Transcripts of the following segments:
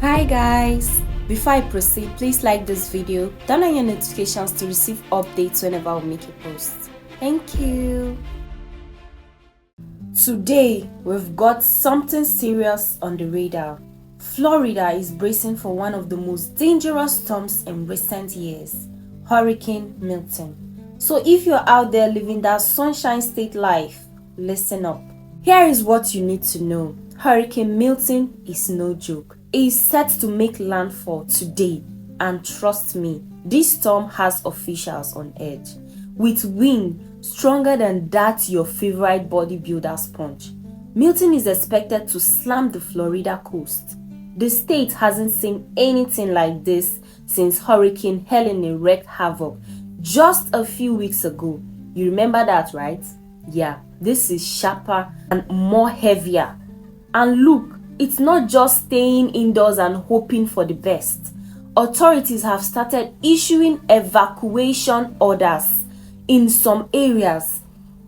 Hi guys! Before I proceed, please like this video, turn on your notifications to receive updates whenever I make a post. Thank you! Today, we've got something serious on the radar. Florida is bracing for one of the most dangerous storms in recent years, Hurricane Milton. So if you're out there living that sunshine state life, listen up. Here is what you need to know. Hurricane Milton is no joke. It is set to make landfall today, and trust me, this storm has officials on edge. With wind stronger than that your favorite bodybuilder sponge, Milton is expected to slam the Florida coast. The state hasn't seen anything like this since Hurricane Helene wreaked havoc just a few weeks ago. You remember that, right? Yeah, this is sharper and more heavier. And look, it's not just staying indoors and hoping for the best. Authorities have started issuing evacuation orders in some areas.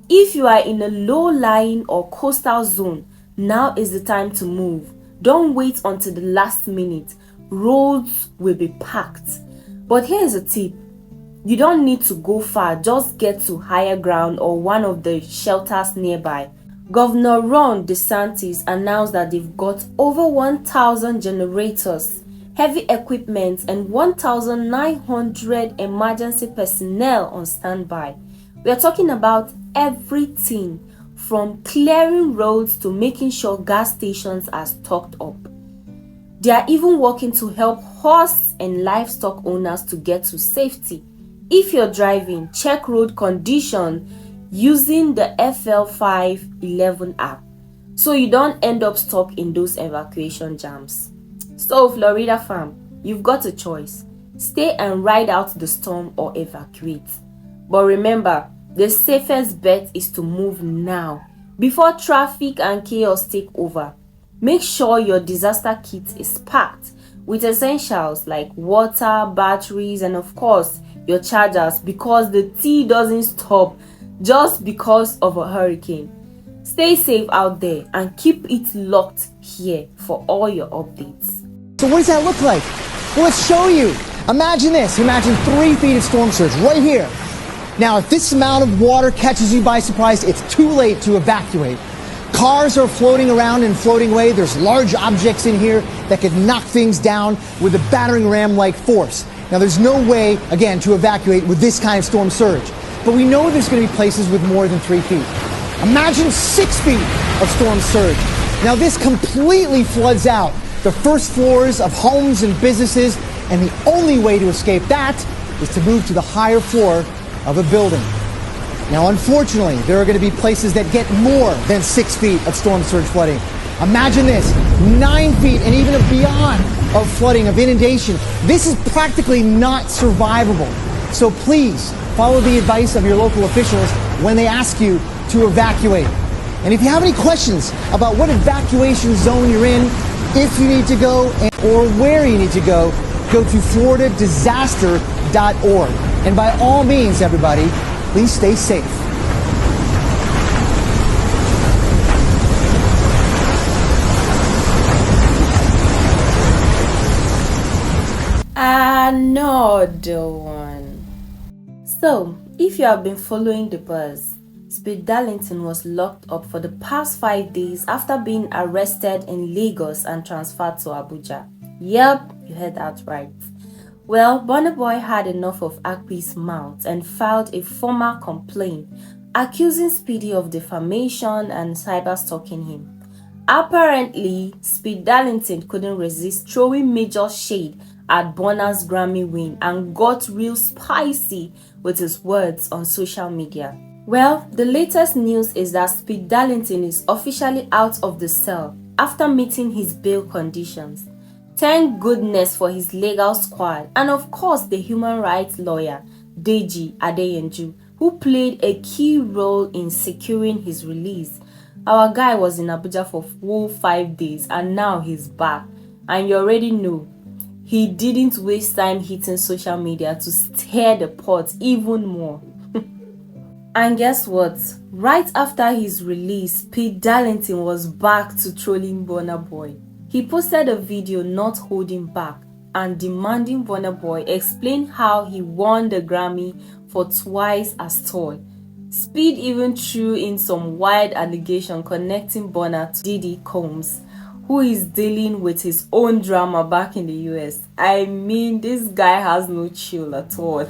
If you are in a low-lying or coastal zone, now is the time to move. Don't wait until the last minute. Roads will be packed. But here's a tip. You don't need to go far, just get to higher ground or one of the shelters nearby. Governor Ron DeSantis announced that they've got over 1,000 generators, heavy equipment, and 1,900 emergency personnel on standby. We are talking about everything from clearing roads to making sure gas stations are stocked up. They are even working to help horse and livestock owners to get to safety. If you're driving, check road condition using the FL511 app so you don't end up stuck in those evacuation jams. So Florida fam, you've got a choice. Stay and ride out the storm or evacuate. But remember, the safest bet is to move now before traffic and chaos take over. Make sure your disaster kit is packed with essentials like water, batteries, and of course your chargers, because the tea doesn't stop just because of a hurricane. Stay safe out there and keep it locked here for all your updates. So what does that look like? Well, let's show you. Imagine this. Imagine 3 feet of storm surge right here. Now, if this amount of water catches you by surprise, it's too late to evacuate. Cars are floating around and floating away. There's large objects in here that could knock things down with a battering ram-like force. Now, there's no way, again, to evacuate with this kind of storm surge. But we know there's going to be places with more than 3 feet. Imagine 6 feet of storm surge. Now, this completely floods out the first floors of homes and businesses, and the only way to escape that is to move to the higher floor of a building. Now, unfortunately, there are going to be places that get more than 6 feet of storm surge flooding. Imagine this, 9 feet and even beyond of flooding, of inundation. This is practically not survivable. So please follow the advice of your local officials when they ask you to evacuate. And if you have any questions about what evacuation zone you're in, if you need to go, or where you need to go to floridadisaster.org. And by all means, everybody, please stay safe. Another one. So, if you have been following the buzz, Speed Darlington was locked up for the past 5 days after being arrested in Lagos and transferred to Abuja. Yep, you heard that right. Well, Burna Boy had enough of Akpi's mouth and filed a formal complaint accusing Speedy of defamation and cyber-stalking him. Apparently, Speed Darlington couldn't resist throwing major shade at Burna's Grammy win and got real spicy with his words on social media. Well, the latest news is that Speed Darlington is officially out of the cell after meeting his bail conditions. Thank goodness for his legal squad and of course the human rights lawyer Deji Adeyanju, who played a key role in securing his release. Our guy was in Abuja for full 5 days and now he's back, and you already know he didn't waste time hitting social media to stir the pot even more. And guess what? Right after his release, Speed Darlington was back to trolling Burna Boy. He posted a video not holding back and demanding Burna Boy explain how he won the Grammy for twice as tall. Speed even threw in some wild allegation connecting Burna to Diddy Combs, who is dealing with his own drama back in the US. I mean, this guy has no chill at all.